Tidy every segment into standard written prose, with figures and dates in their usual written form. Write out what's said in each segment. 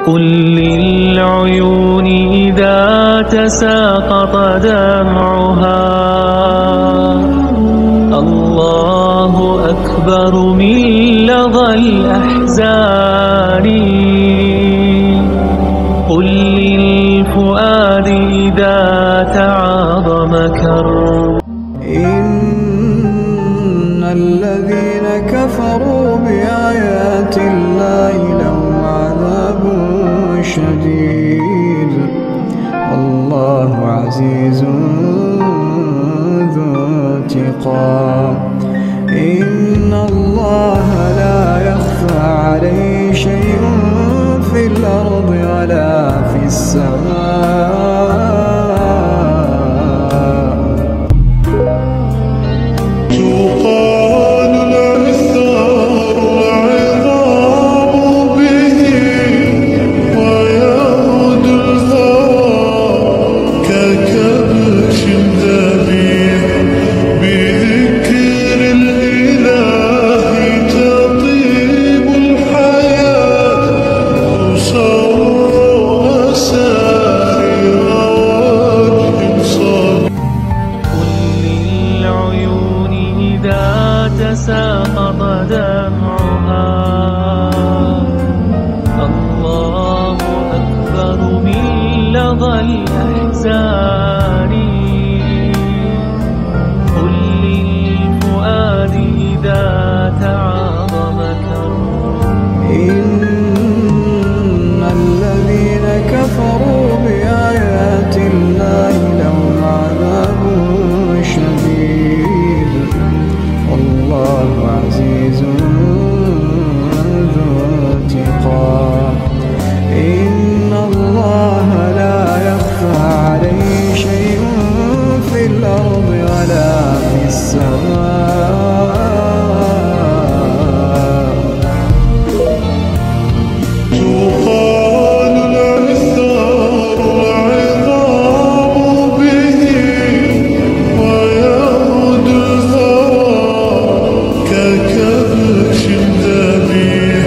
قل للعيون إذا تساقط دمعها الله أكبر من لظى الأحزان. قل للفؤاد إذا تعاظم كرب. إن الذين كفروا بآيات الله لهم عذاب شديد والله عزيز ذو انتقام. إن الله لا يخفى عليه شيء في الأرض ولا في السماء. تقال العثار العظام به ويعود الهوى ككبش ذبيح بذكر الإله تطيب الحياة تصور سائر وجه صبي. قل للعيون إذا تساقط دمعها الله أكبر من لظى الأحزان. قل للفؤاد إذا تعاظم كرب. إن الذين كفروا بآيات الله لهم عذاب شديد والله عزيز ذو انتقام. إن الله لا يخفى عليه شيء في الأرض ولا في السماء. تقال العثار العظام به ويعود الهوى ككبش ذبيح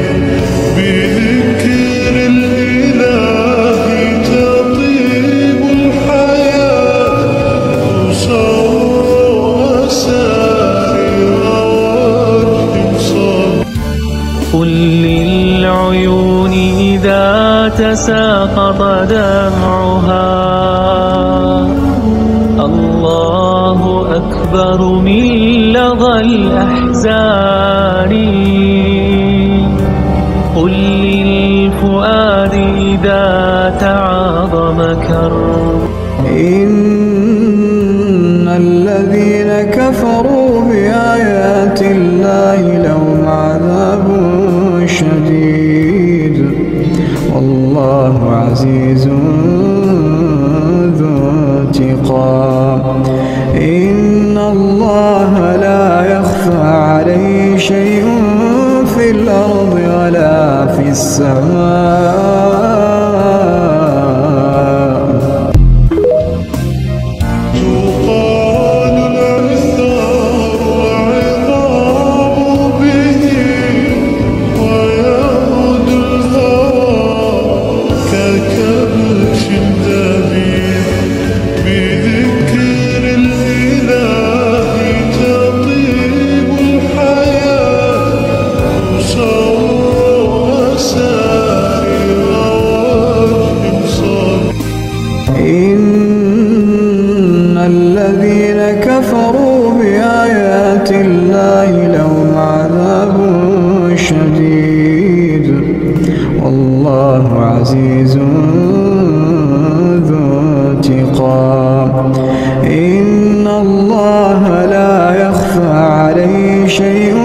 بذكر الإله تطيب الحياة تصور سائر وجه صبي. قل للعيون إذا تساقط دمعها الله أكبر من لظى الأحزان. قل للفؤاد إذا تعاظم كرب. إن الذين كفروا بآيات الله لهم عذاب شديد والله عزيز ذو انتقام. إن الله لا يخفى عليه شيء في الأرض ولا في السماء. تقال العثار العظام به ويعود الهوى ككبش ذبيح بذكر الإله تطيب الحياة تصور سائر وجه صبي. إن الذين كفروا بآيات الله لهم عذاب شديد والله عزيز ذو انتقام. إن الله لا يخفى عليه شيء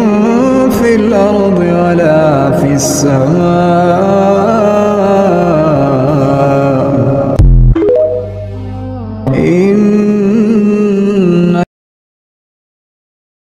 في الأرض ولا في السماء.